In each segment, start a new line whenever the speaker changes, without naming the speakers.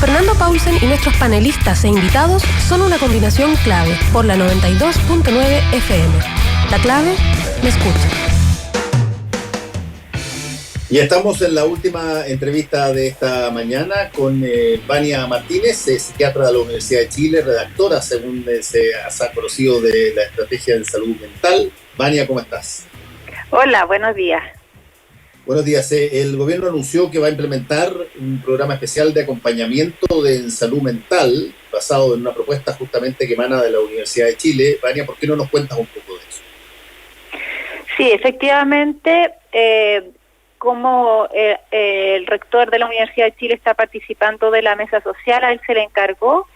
Fernando Paulsen y nuestros panelistas e invitados son una combinación clave por la 92.9 FM. La clave, me escucha.
Y estamos en la última entrevista de esta mañana con Vania Martínez, psiquiatra de la Universidad de Chile, redactora, según se ha conocido, de la Estrategia de Salud Mental. Vania, ¿cómo estás?
Hola, buenos días.
Buenos días. El gobierno anunció que va a implementar un programa especial de acompañamiento en salud mental, basado en una propuesta justamente que emana de la Universidad de Chile. Vania, ¿por qué no nos cuentas un poco de eso?
Sí, efectivamente, como el rector de la Universidad de Chile está participando de la mesa social, a él se le encargó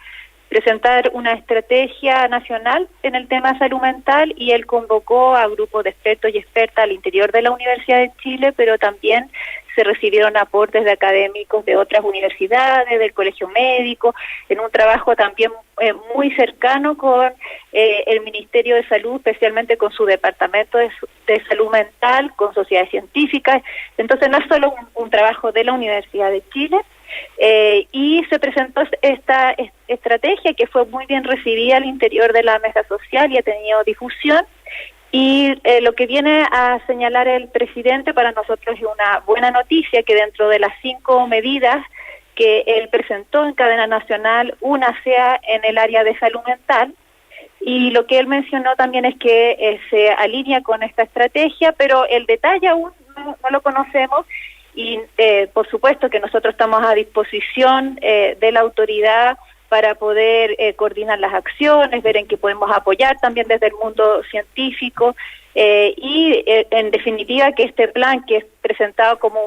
presentar una estrategia nacional en el tema de salud mental, y él convocó a grupos de expertos y expertas al interior de la Universidad de Chile, pero también se recibieron aportes de académicos de otras universidades, del Colegio Médico, en un trabajo también muy cercano con el Ministerio de Salud, especialmente con su departamento de salud mental, con sociedades científicas. Entonces no es solo un trabajo de la Universidad de Chile, y se presentó esta estrategia que fue muy bien recibida al interior de la mesa social y ha tenido difusión. Y lo que viene a señalar el presidente para nosotros es una buena noticia, que dentro de las 5 medidas que él presentó en cadena nacional, una sea en el área de salud mental. Y lo que él mencionó también es que se alinea con esta estrategia, pero el detalle aún no lo conocemos. Y por supuesto que nosotros estamos a disposición de la autoridad para poder coordinar las acciones, ver en qué podemos apoyar también desde el mundo científico, y en definitiva que este plan, que es presentado como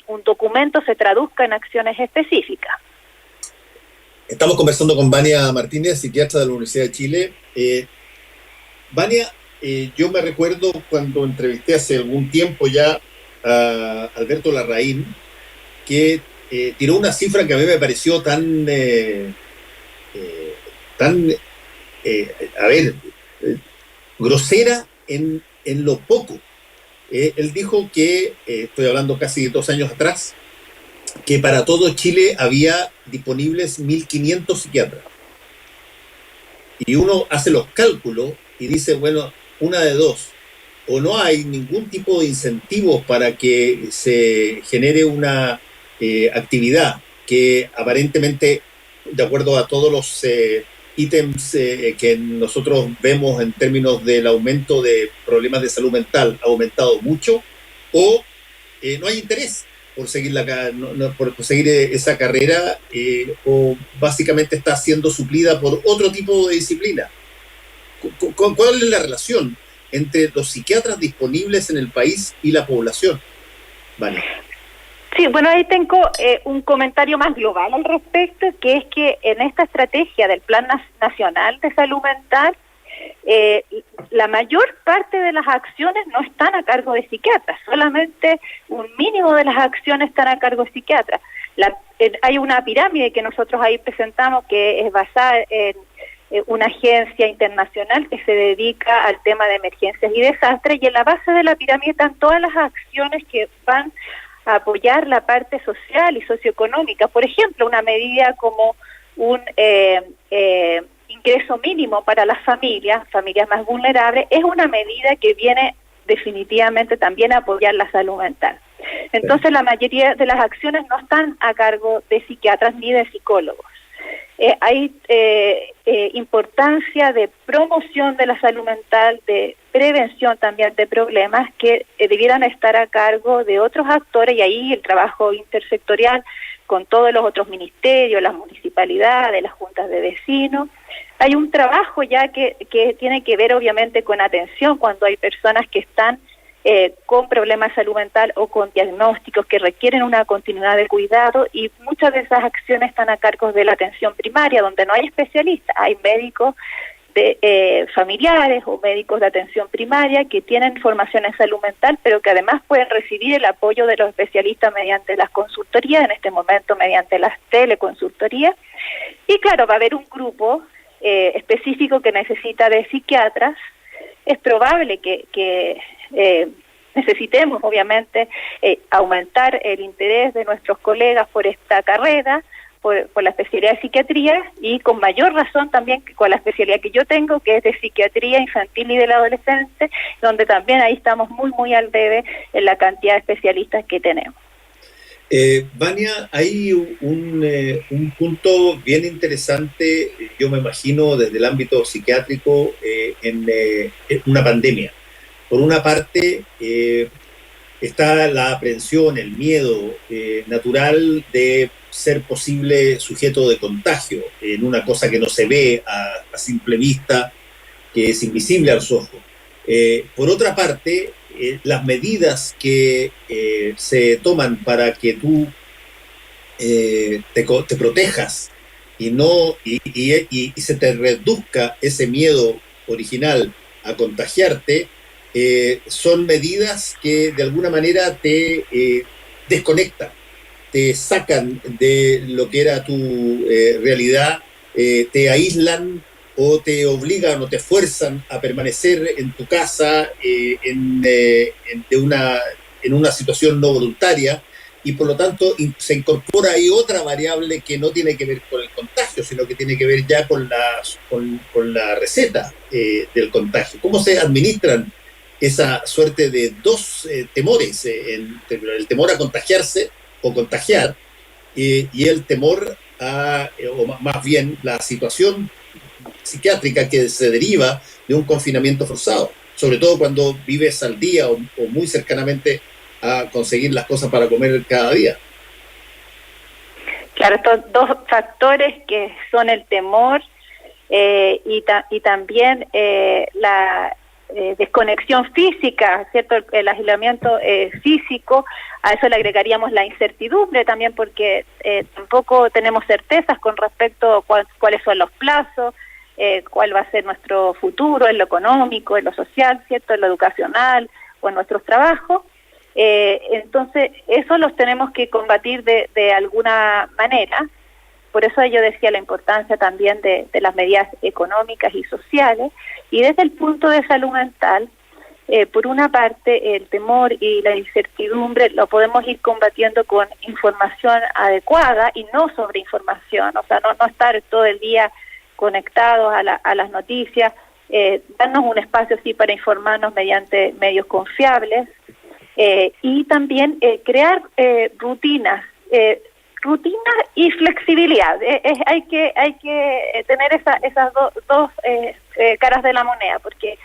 un documento, se traduzca en acciones específicas.
Estamos conversando con Vania Martínez, psiquiatra de la Universidad de Chile. Vania, yo me recuerdo cuando entrevisté hace algún tiempo ya a Alberto Larraín, que tiró una cifra que a mí me pareció tan grosera en lo poco. Él dijo que, estoy hablando casi de 2 años atrás, que para todo Chile había disponibles 1.500 psiquiatras. Y uno hace los cálculos y dice, bueno, una de dos: o no hay ningún tipo de incentivos para que se genere una actividad que aparentemente, de acuerdo a todos los ítems que nosotros vemos en términos del aumento de problemas de salud mental, ha aumentado mucho, o no hay interés por seguir por seguir esa carrera, o básicamente está siendo suplida por otro tipo de disciplina. ¿Cuál es la relación entre los psiquiatras disponibles en el país y la población? Vale.
Sí, bueno, ahí tengo un comentario más global al respecto, que es que en esta estrategia del Plan Nacional de Salud Mental, la mayor parte de las acciones no están a cargo de psiquiatras, solamente un mínimo de las acciones están a cargo de psiquiatras. Hay una pirámide que nosotros ahí presentamos, que es basada en una agencia internacional que se dedica al tema de emergencias y desastres, y en la base de la pirámide están todas las acciones que van a apoyar la parte social y socioeconómica. Por ejemplo, una medida como un ingreso mínimo para las familias más vulnerables, es una medida que viene definitivamente también a apoyar la salud mental. Entonces, la mayoría de las acciones no están a cargo de psiquiatras ni de psicólogos. Hay importancia de promoción de la salud mental, de prevención también de problemas que debieran estar a cargo de otros actores, y ahí el trabajo intersectorial con todos los otros ministerios, las municipalidades, las juntas de vecinos. Hay un trabajo ya que tiene que ver obviamente con atención cuando hay personas que están con problemas de salud mental o con diagnósticos que requieren una continuidad de cuidado, y muchas de esas acciones están a cargo de la atención primaria, donde no hay especialistas, hay médicos familiares o médicos de atención primaria que tienen formación en salud mental, pero que además pueden recibir el apoyo de los especialistas mediante las consultorías, en este momento mediante las teleconsultorías. Y claro, va a haber un grupo específico que necesita de psiquiatras. Es probable que necesitemos, obviamente, aumentar el interés de nuestros colegas por esta carrera, por la especialidad de psiquiatría, y con mayor razón también con la especialidad que yo tengo, que es de psiquiatría infantil y del adolescente, donde también ahí estamos muy al debe en la cantidad de especialistas que tenemos.
Vania, hay un punto bien interesante, yo me imagino desde el ámbito psiquiátrico, en una pandemia. Por una parte, está la aprensión, el miedo natural de ser posible sujeto de contagio en una cosa que no se ve a simple vista, que es invisible a los ojos. Por otra parte, las medidas que se toman para que tú te protejas y se te reduzca ese miedo original a contagiarte, son medidas que de alguna manera te desconectan, te sacan de lo que era tu realidad, te aíslan o te obligan o te fuerzan a permanecer en tu casa en una situación no voluntaria, y por lo tanto se incorpora ahí otra variable que no tiene que ver con el contagio, sino que tiene que ver ya con la receta del contagio. ¿Cómo se administran esa suerte de dos temores, el temor a contagiarse o contagiar, y el temor o más bien la situación psiquiátrica que se deriva de un confinamiento forzado, sobre todo cuando vives al día o muy cercanamente a conseguir las cosas para comer cada día?
Claro, estos dos factores que son el temor y también la desconexión física, ¿cierto? El aislamiento físico, a eso le agregaríamos la incertidumbre también, porque tampoco tenemos certezas con respecto a cuáles son los plazos, cuál va a ser nuestro futuro en lo económico, en lo social, ¿cierto? En lo educacional o en nuestros trabajos. Entonces, eso los tenemos que combatir de alguna manera. Por eso yo decía la importancia también de las medidas económicas y sociales. Y desde el punto de salud mental, por una parte, el temor y la incertidumbre lo podemos ir combatiendo con información adecuada y no sobreinformación. O sea, no estar todo el día conectados a las noticias, darnos un espacio sí para informarnos mediante medios confiables, y también crear rutinas y flexibilidad. Hay que tener esas dos caras de la moneda, porque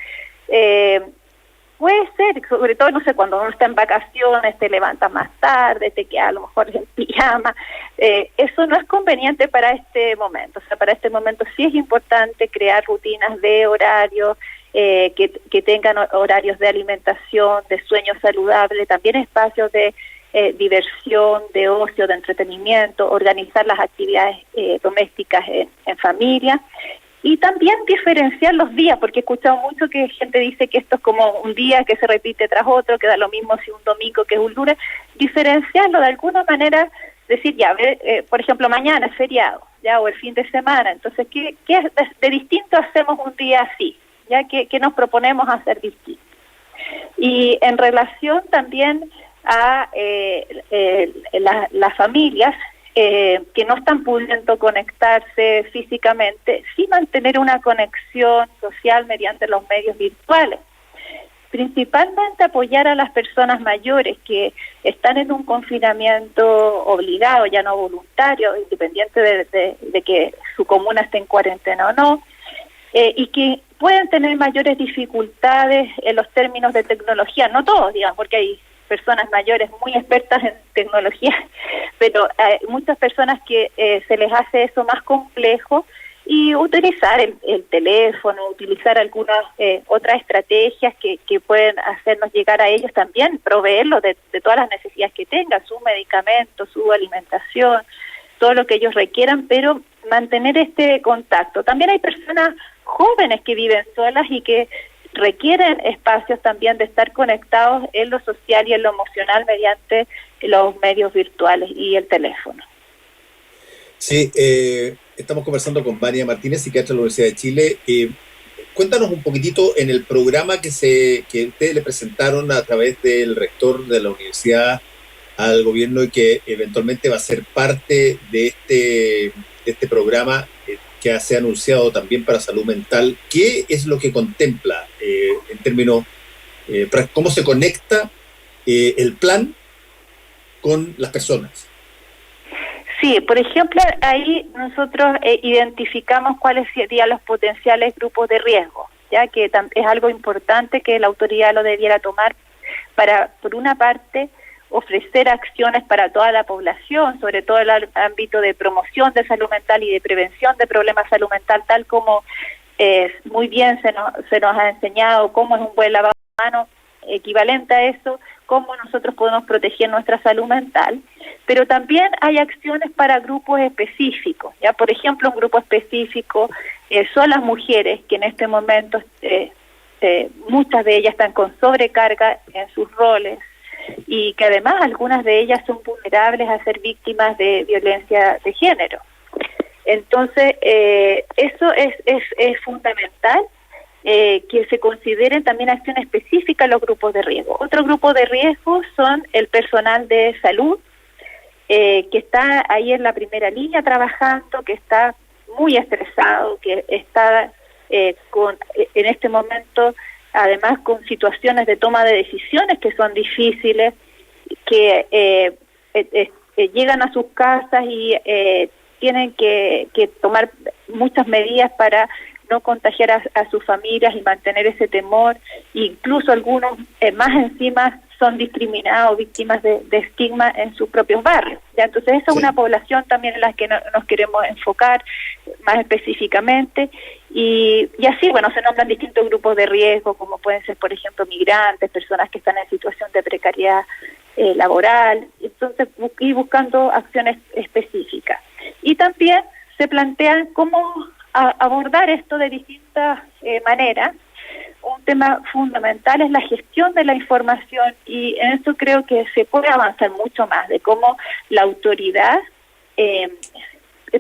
puede ser, sobre todo, no sé, cuando uno está en vacaciones, te levantas más tarde, te quedas a lo mejor en pijama, eso no es conveniente para este momento. O sea, para este momento sí es importante crear rutinas de horario, que tengan horarios de alimentación, de sueño saludable, también espacios de diversión, de ocio, de entretenimiento, organizar las actividades domésticas en familia, y también diferenciar los días, porque he escuchado mucho que gente dice que esto es como un día que se repite tras otro, que da lo mismo si un domingo que es un lunes. Diferenciarlo de alguna manera, decir, ya, por ejemplo, mañana es feriado, ya, o el fin de semana, entonces, ¿qué de distinto hacemos un día así? ¿Ya? ¿Qué nos proponemos hacer distinto? Y en relación también a las familias que no están pudiendo conectarse físicamente, sí mantener una conexión social mediante los medios virtuales. Principalmente apoyar a las personas mayores que están en un confinamiento obligado, ya no voluntario, independiente de que su comuna esté en cuarentena o no, y que pueden tener mayores dificultades en los términos de tecnología, no todos, digamos, porque hay personas mayores muy expertas en tecnología, pero hay muchas personas que se les hace eso más complejo, y utilizar el teléfono, utilizar algunas otras estrategias que pueden hacernos llegar a ellos también, proveerlos de todas las necesidades que tengan, sus medicamentos, su alimentación, todo lo que ellos requieran, pero mantener este contacto. También hay personas jóvenes que viven solas y que requieren espacios también de estar conectados en lo social y en lo emocional mediante los medios virtuales y el teléfono.
Sí, estamos conversando con Vania Martínez, psiquiatra de la Universidad de Chile. Cuéntanos un poquitito en el programa que ustedes le presentaron a través del rector de la universidad al gobierno y que eventualmente va a ser parte de este programa que se ha anunciado también para salud mental. ¿Qué es lo que contempla en términos, cómo se conecta el plan con las personas?
Sí, por ejemplo, ahí nosotros identificamos cuáles serían los potenciales grupos de riesgo, ya que es algo importante que la autoridad lo debiera tomar para, por una parte, ofrecer acciones para toda la población, sobre todo en el ámbito de promoción de salud mental y de prevención de problemas de salud mental, tal como muy bien se nos ha enseñado cómo es un buen lavado de manos, equivalente a eso, cómo nosotros podemos proteger nuestra salud mental, pero también hay acciones para grupos específicos, ya por ejemplo un grupo específico son las mujeres que en este momento muchas de ellas están con sobrecarga en sus roles y que además algunas de ellas son vulnerables a ser víctimas de violencia de género. Entonces eso es fundamental. Que se consideren también acciones específicas a los grupos de riesgo. Otro grupo de riesgo son el personal de salud, que está ahí en la primera línea trabajando, que está muy estresado, que está en este momento además con situaciones de toma de decisiones que son difíciles, que llegan a sus casas y tienen que tomar muchas medidas para no contagiar a sus familias y mantener ese temor, incluso algunos más encima son discriminados, víctimas de estigma en sus propios barrios. ¿Ya? Entonces esa es una población también en la que nos queremos enfocar más específicamente y así, bueno, se nombran distintos grupos de riesgo como pueden ser, por ejemplo, migrantes, personas que están en situación de precariedad laboral, entonces ir buscando acciones específicas. Y también se plantean cómo abordar esto de distintas maneras. Un tema fundamental es la gestión de la información y en esto creo que se puede avanzar mucho más, de cómo la autoridad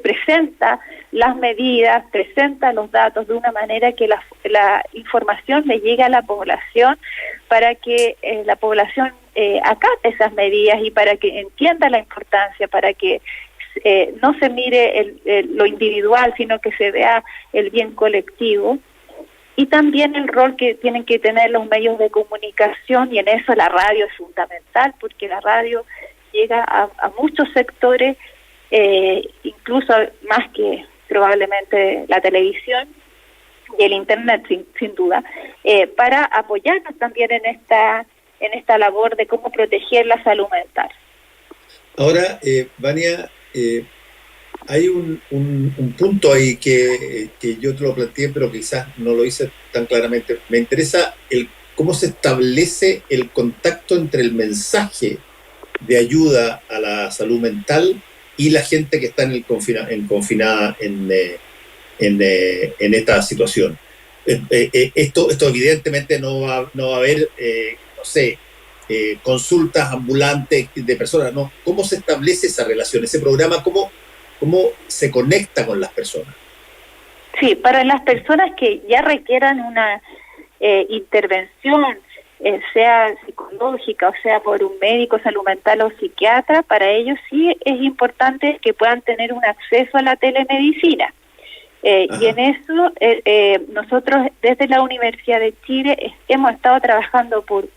presenta las medidas, presenta los datos de una manera que la información le llegue a la población para que la población acate esas medidas y para que entienda la importancia, para que no se mire lo individual, sino que se vea el bien colectivo. Y también el rol que tienen que tener los medios de comunicación, y en eso la radio es fundamental, porque la radio llega a muchos sectores, incluso más que probablemente la televisión y el internet, sin duda, para apoyarnos también en esta labor de cómo proteger la salud mental.
Ahora, Vania, hay un punto ahí que yo te lo planteé, pero quizás no lo hice tan claramente. Me interesa cómo se establece el contacto entre el mensaje de ayuda a la salud mental y la gente que está confinada en esta situación. Esto evidentemente no va a haber, no sé, consultas ambulantes de personas, ¿no? ¿Cómo se establece esa relación, ese programa? ¿Cómo se conecta con las personas?
Sí, para las personas que ya requieran una intervención, sea psicológica o sea por un médico, salud mental o psiquiatra, para ellos sí es importante que puedan tener un acceso a la telemedicina. Y en eso nosotros desde la Universidad de Chile hemos estado trabajando por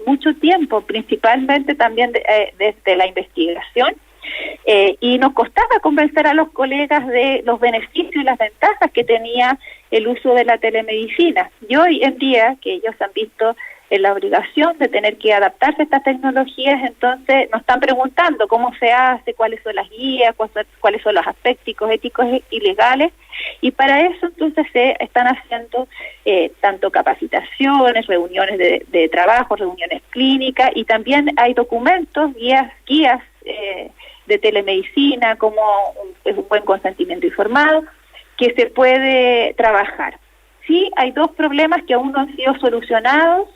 mucho tiempo, principalmente también desde la investigación, y nos costaba convencer a los colegas de los beneficios y las ventajas que tenía el uso de la telemedicina. Y hoy en día, que ellos han visto en la obligación de tener que adaptarse a estas tecnologías, entonces nos están preguntando cómo se hace, cuáles son las guías, cuáles son los aspectos éticos y legales, y para eso entonces se están haciendo tanto capacitaciones, reuniones de trabajo, reuniones clínicas, y también hay documentos, guías de telemedicina, como es un buen consentimiento informado, que se puede trabajar. Sí, hay dos problemas que aún no han sido solucionados,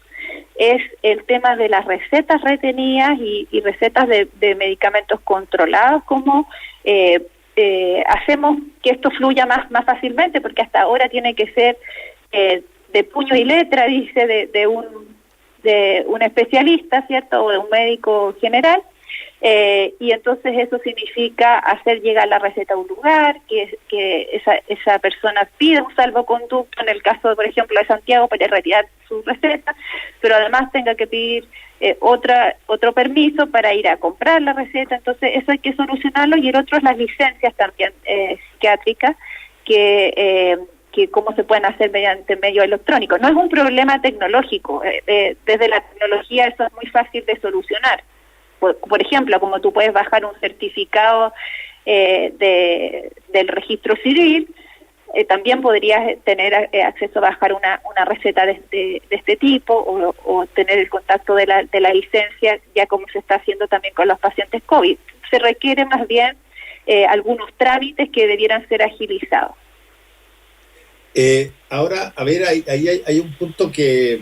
es el tema de las recetas retenidas y recetas de medicamentos controlados, como hacemos que esto fluya más fácilmente, porque hasta ahora tiene que ser de puño y letra, dice, de un especialista, ¿cierto?, o de un médico general, Y entonces eso significa hacer llegar la receta a un lugar, que esa persona pida un salvoconducto, en el caso, por ejemplo, de Santiago, para retirar su receta, pero además tenga que pedir otro permiso para ir a comprar la receta. Entonces eso hay que solucionarlo. Y el otro es las licencias también psiquiátricas, que cómo se pueden hacer mediante medios electrónicos. No es un problema tecnológico, desde la tecnología eso es muy fácil de solucionar. Por ejemplo, como tú puedes bajar un certificado del registro civil, también podrías tener acceso a bajar una receta de este tipo, o tener el contacto de la licencia, ya como se está haciendo también con los pacientes COVID. Se requieren más bien algunos trámites que debieran ser agilizados.
Ahora, a ver, hay un punto que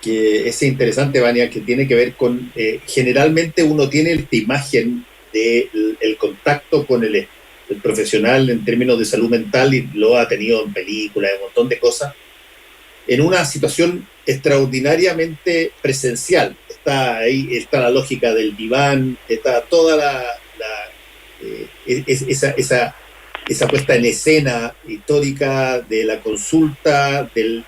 es interesante, Vania, que tiene que ver con, generalmente uno tiene esta imagen del contacto con el profesional en términos de salud mental, y lo ha tenido en películas, en un montón de cosas, en una situación extraordinariamente presencial. Está la lógica del diván, está toda esa puesta en escena histórica de la consulta, de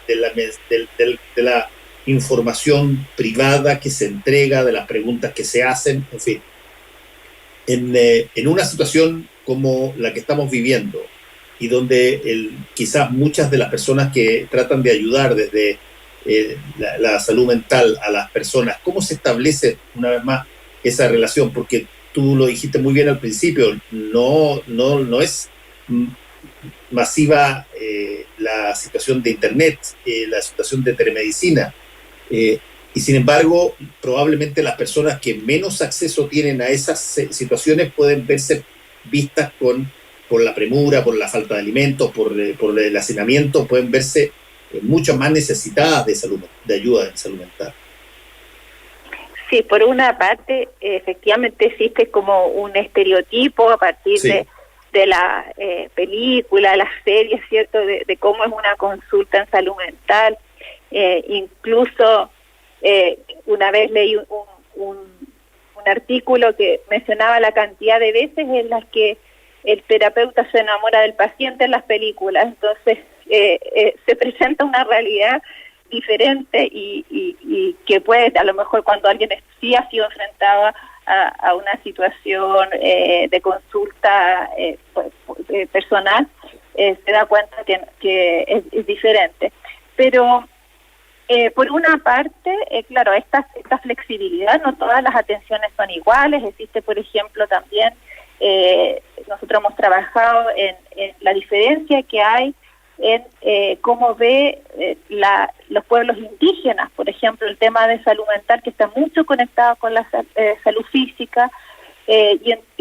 la información privada que se entrega, de las preguntas que se hacen, en fin. En una situación como la que estamos viviendo, y donde quizás muchas de las personas que tratan de ayudar desde la salud mental a las personas, ¿cómo se establece una vez más esa relación? Porque tú lo dijiste muy bien al principio, no es masiva la situación de Internet, la situación de telemedicina, y sin embargo probablemente las personas que menos acceso tienen a esas situaciones pueden verse vistas por la premura, por la falta de alimentos, por el hacinamiento, pueden verse mucho más necesitadas de ayuda en salud mental.
Sí, por una parte, efectivamente existe como un estereotipo a partir de la película, las series, ¿cierto?, de cómo es una consulta en salud mental. Incluso una vez leí un artículo que mencionaba la cantidad de veces en las que el terapeuta se enamora del paciente en las películas. Entonces se presenta una realidad diferente y que puede, a lo mejor cuando alguien sí ha sido enfrentado a una situación de consulta personal, se da cuenta que es diferente. Pero por una parte, claro, esta flexibilidad, no todas las atenciones son iguales. Existe, por ejemplo, también, nosotros hemos trabajado en la diferencia que hay en cómo ve los pueblos indígenas, por ejemplo, el tema de salud mental, que está mucho conectado con la salud física,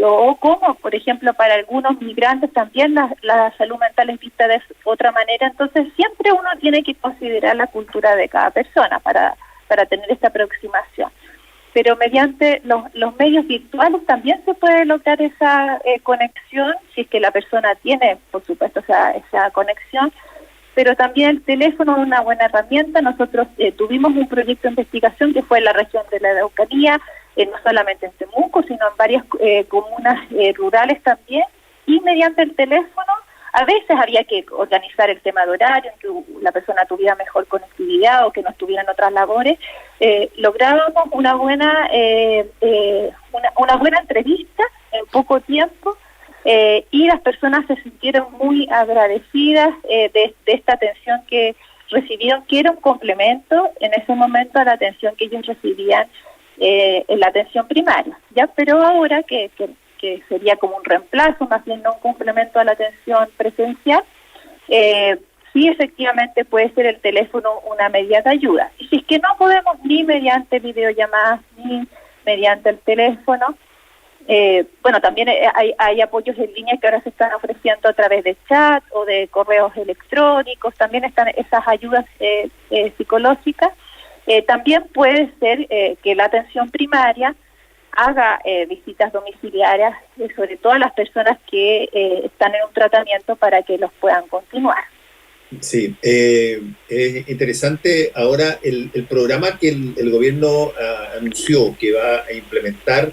o cómo, por ejemplo, para algunos migrantes también la salud mental es vista de otra manera. Entonces siempre uno tiene que considerar la cultura de cada persona para tener esta aproximación. Pero mediante los medios virtuales también se puede lograr esa conexión, si es que la persona tiene, por supuesto, esa conexión. Pero también el teléfono es una buena herramienta. Nosotros tuvimos un proyecto de investigación que fue en la región de la Araucanía, no solamente en Temuco, sino en varias comunas rurales también, y mediante el teléfono a veces había que organizar el tema de horario, en que la persona tuviera mejor conectividad o que no estuviera en otras labores. Lográbamos una buena entrevista en poco tiempo, y las personas se sintieron muy agradecidas de esta atención que recibieron, que era un complemento en ese momento a la atención que ellos recibían en la atención primaria, ¿ya? Pero ahora que sería como un reemplazo, más bien no un complemento a la atención presencial, sí efectivamente puede ser el teléfono una medida de ayuda. Y si es que no podemos ni mediante videollamadas ni mediante el teléfono, bueno, también hay apoyos en línea que ahora se están ofreciendo a través de chat o de correos electrónicos, también están esas ayudas psicológicas. También puede ser que la atención primaria haga visitas domiciliarias, sobre todo a las personas que están en un tratamiento, para que los puedan continuar.
Sí, es interesante ahora el programa que el gobierno anunció que va a implementar.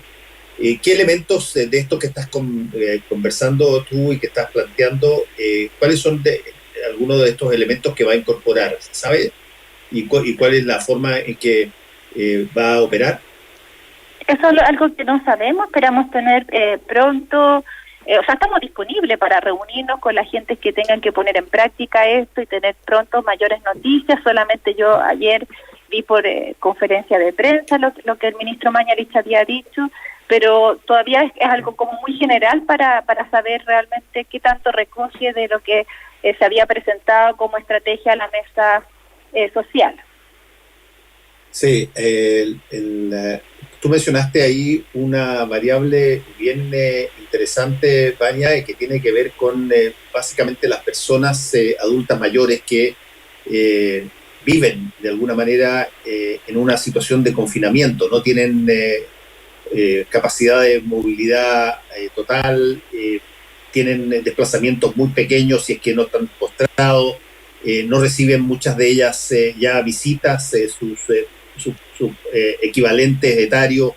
¿Qué elementos de esto que estás conversando tú y que estás planteando, cuáles son algunos de estos elementos que va a incorporar? ¿Sabes? ¿Y cuál es la forma en que va a operar?
Eso es algo que no sabemos, esperamos tener pronto, o sea, estamos disponibles para reunirnos con la gente que tengan que poner en práctica esto y tener pronto mayores noticias. Solamente yo ayer vi por conferencia de prensa lo que el ministro Mañalich había dicho, pero todavía es algo como muy general para saber realmente qué tanto recoge de lo que se había presentado como estrategia a la mesa social.
Sí, tú mencionaste ahí una variable bien interesante, Vania, que tiene que ver con básicamente las personas adultas mayores que viven de alguna manera en una situación de confinamiento, no tienen capacidad de movilidad total, tienen desplazamientos muy pequeños si es que no están postrados, no reciben muchas de ellas ya visitas, sus equivalentes etarios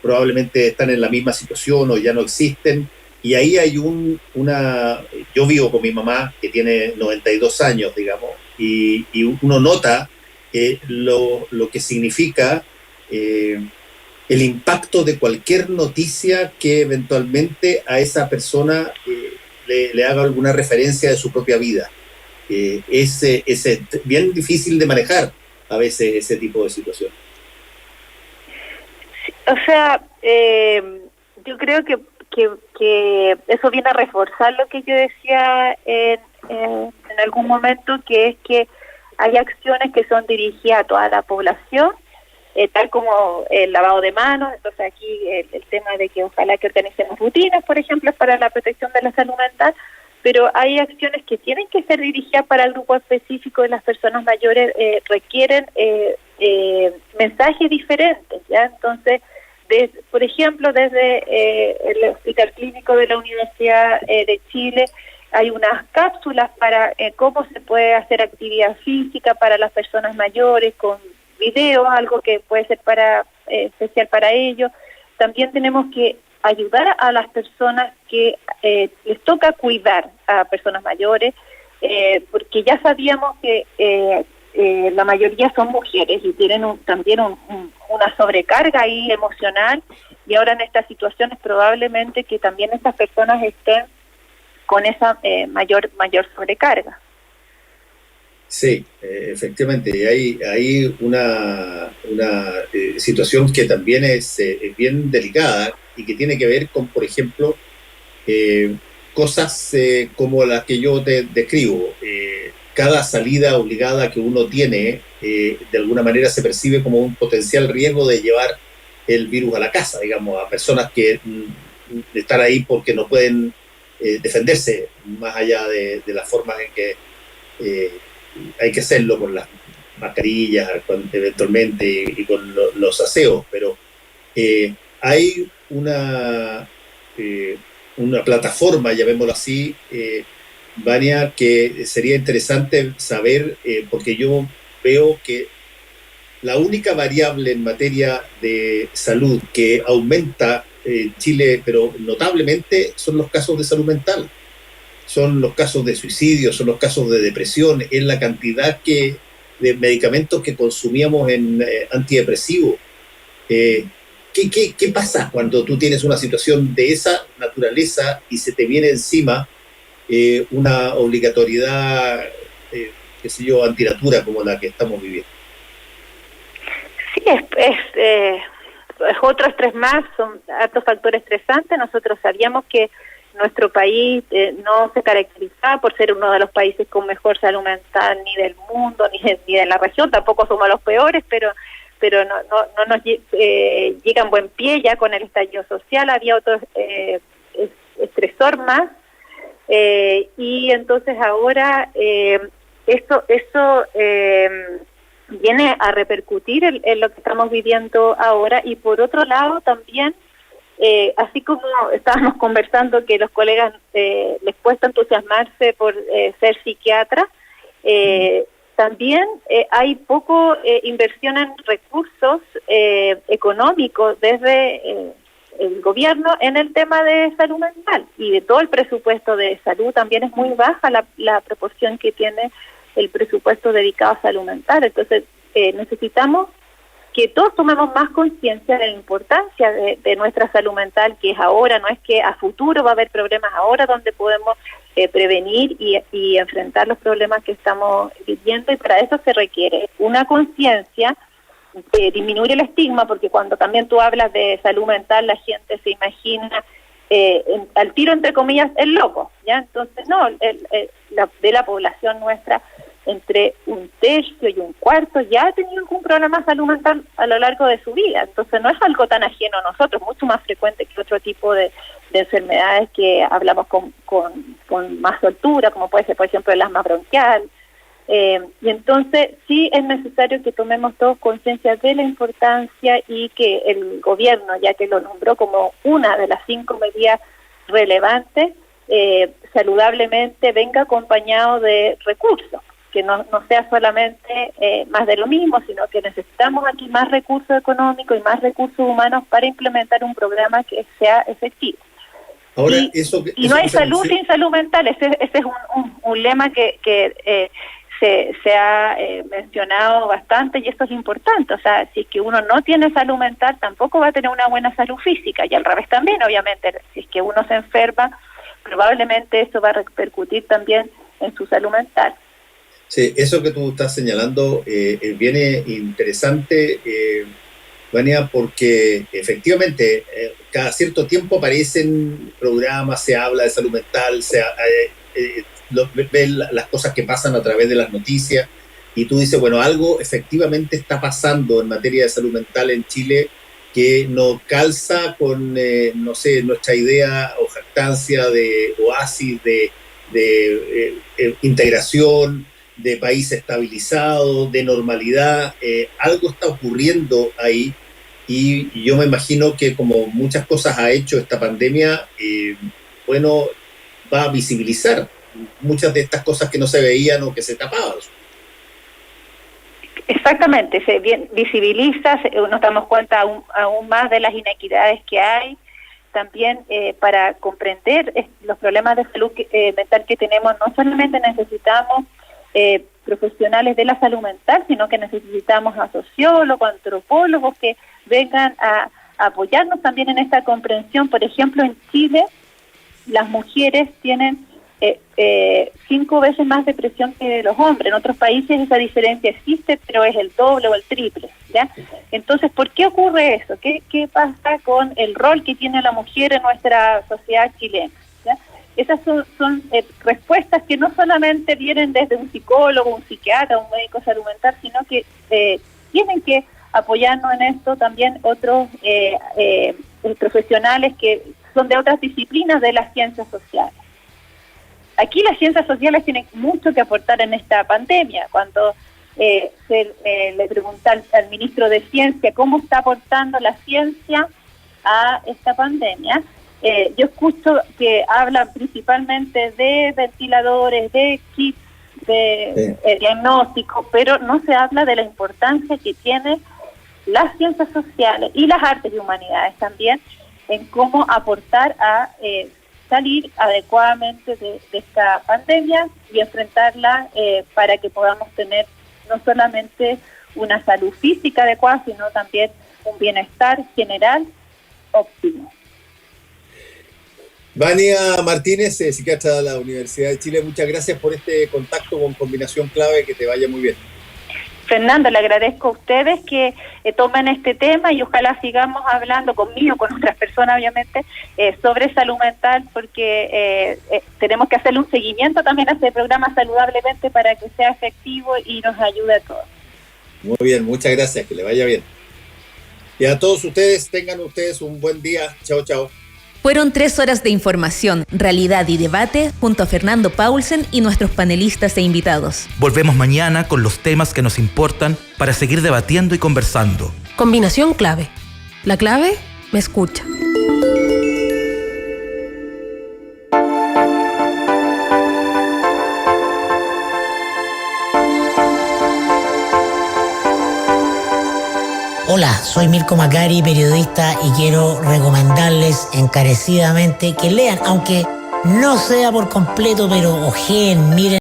probablemente están en la misma situación o ya no existen. Y ahí hay yo vivo con mi mamá que tiene 92 años, digamos, y uno nota lo que significa el impacto de cualquier noticia que eventualmente a esa persona le haga alguna referencia de su propia vida. Es bien difícil de manejar a veces ese tipo de situación.
O sea, yo creo que eso viene a reforzar lo que yo decía en algún momento, que es que hay acciones que son dirigidas a toda la población, tal como el lavado de manos. Entonces aquí el tema de que ojalá que organicemos rutinas, por ejemplo, para la protección de la salud mental, pero hay acciones que tienen que ser dirigidas para el grupo específico de las personas mayores, requieren mensajes diferentes, ¿ya? Entonces, por ejemplo, desde el Hospital Clínico de la Universidad de Chile hay unas cápsulas para cómo se puede hacer actividad física para las personas mayores, con videos, algo que puede ser especial para ellos. También tenemos que ayudar a las personas que les toca cuidar a personas mayores, porque ya sabíamos que la mayoría son mujeres y tienen también una sobrecarga ahí emocional, y ahora en estas situaciones probablemente que también estas personas estén con esa mayor sobrecarga.
Sí, efectivamente, y hay una situación que también es bien delicada y que tiene que ver con, por ejemplo, cosas como las que yo te describo. Cada salida obligada que uno tiene, de alguna manera se percibe como un potencial riesgo de llevar el virus a la casa, digamos, a personas que están ahí porque no pueden defenderse, más allá de las formas en que hay que hacerlo con las mascarillas eventualmente y con los aseos, pero hay una plataforma, llamémoslo así, Vania, que sería interesante saber, porque yo veo que la única variable en materia de salud que aumenta en Chile, pero notablemente, son los casos de salud mental. Son los casos de suicidio, son los casos de depresión, es la cantidad de medicamentos que consumíamos en antidepresivos. ¿Qué pasa cuando tú tienes una situación de esa naturaleza y se te viene encima una obligatoriedad, qué sé yo, antinatura como la que estamos viviendo?
Sí, es otro estrés más, son altos factores estresantes. Nosotros sabíamos que nuestro país no se caracterizaba por ser uno de los países con mejor salud mental ni del mundo, ni de la región. Tampoco somos los peores, pero no nos llega en buen pie. Ya con el estallido social había otro estresor más, y entonces ahora eso viene a repercutir en lo que estamos viviendo ahora. Y por otro lado también, así como estábamos conversando que los colegas les cuesta entusiasmarse por ser psiquiatras, También hay poco inversión en recursos económicos desde el gobierno en el tema de salud mental, y de todo el presupuesto de salud también es muy baja la proporción que tiene el presupuesto dedicado a salud mental. Entonces necesitamos que todos tomemos más conciencia de la importancia de nuestra salud mental, que es ahora, no es que a futuro va a haber problemas ahora donde podemos prevenir y enfrentar los problemas que estamos viviendo, y para eso se requiere una conciencia, disminuir el estigma, porque cuando también tú hablas de salud mental la gente se imagina al tiro, entre comillas, el loco, ¿ya? Entonces no, de la población nuestra, entre un tercio y un cuarto ya ha tenido algún problema de salud mental a lo largo de su vida. Entonces no es algo tan ajeno a nosotros, mucho más frecuente que otro tipo de enfermedades que hablamos con más soltura, como puede ser, por ejemplo, el asma bronquial. Y entonces sí es necesario que tomemos todos conciencia de la importancia, y que el gobierno, ya que lo nombró como una de las 5 medidas relevantes, saludablemente venga acompañado de recursos, que no sea solamente más de lo mismo, sino que necesitamos aquí más recursos económicos y más recursos humanos para implementar un programa que sea efectivo.
Ahora,
y no hay salud sin salud mental. Ese es un lema que se ha mencionado bastante, y esto es importante. O sea, si es que uno no tiene salud mental, tampoco va a tener una buena salud física, y al revés también, obviamente. Si es que uno se enferma, probablemente eso va a repercutir también en su salud mental.
Sí, eso que tú estás señalando viene interesante, Vania, porque efectivamente cada cierto tiempo aparecen programas, se habla de salud mental, ven las cosas que pasan a través de las noticias, y tú dices, bueno, algo efectivamente está pasando en materia de salud mental en Chile que no calza con, no sé, nuestra idea o jactancia de oasis, de integración, de país estabilizado, de normalidad. Algo está ocurriendo ahí, y yo me imagino que como muchas cosas ha hecho esta pandemia, bueno, va a visibilizar muchas de estas cosas que no se veían o que se tapaban.
Exactamente, se visibiliza, nos damos cuenta aún más de las inequidades que hay. También para comprender los problemas de salud mental que tenemos, no solamente necesitamos profesionales de la salud mental, sino que necesitamos a sociólogos, antropólogos que vengan a apoyarnos también en esta comprensión. Por ejemplo, en Chile las mujeres tienen 5 veces más depresión que los hombres. En otros países esa diferencia existe, pero es el doble o el triple, ¿ya? Entonces, ¿por qué ocurre eso? ¿Qué pasa con el rol que tiene la mujer en nuestra sociedad chilena? ¿Ya? Esas son respuestas que no solamente vienen desde un psicólogo, un psiquiatra, un médico de salud mental, sino que tienen que apoyarnos en esto también otros profesionales que son de otras disciplinas de las ciencias sociales. Aquí las ciencias sociales tienen mucho que aportar en esta pandemia. Cuando le pregunta al ministro de Ciencia cómo está aportando la ciencia a esta pandemia, yo escucho que hablan principalmente de ventiladores, de kits de diagnóstico, pero no se habla de la importancia que tiene las ciencias sociales y las artes y humanidades también en cómo aportar a salir adecuadamente de esta pandemia y enfrentarla para que podamos tener no solamente una salud física adecuada, sino también un bienestar general óptimo.
Vania Martínez, psiquiatra de la Universidad de Chile, muchas gracias por este contacto con Combinación Clave, que te vaya muy bien.
Fernando, le agradezco a ustedes que tomen este tema, y ojalá sigamos hablando conmigo, con otras personas obviamente, sobre salud mental, porque tenemos que hacerle un seguimiento también a este programa saludablemente para que sea efectivo y nos ayude a todos.
Muy bien, muchas gracias, que le vaya bien. Y a todos ustedes, tengan ustedes un buen día. Chao, chao.
Fueron 3 horas de información, realidad y debate junto a Fernando Paulsen y nuestros panelistas e invitados.
Volvemos mañana con los temas que nos importan para seguir debatiendo y conversando.
Combinación clave. La clave me escucha.
Hola, soy Mirko Macari, periodista, y quiero recomendarles encarecidamente que lean, aunque no sea por completo, pero ojeen, miren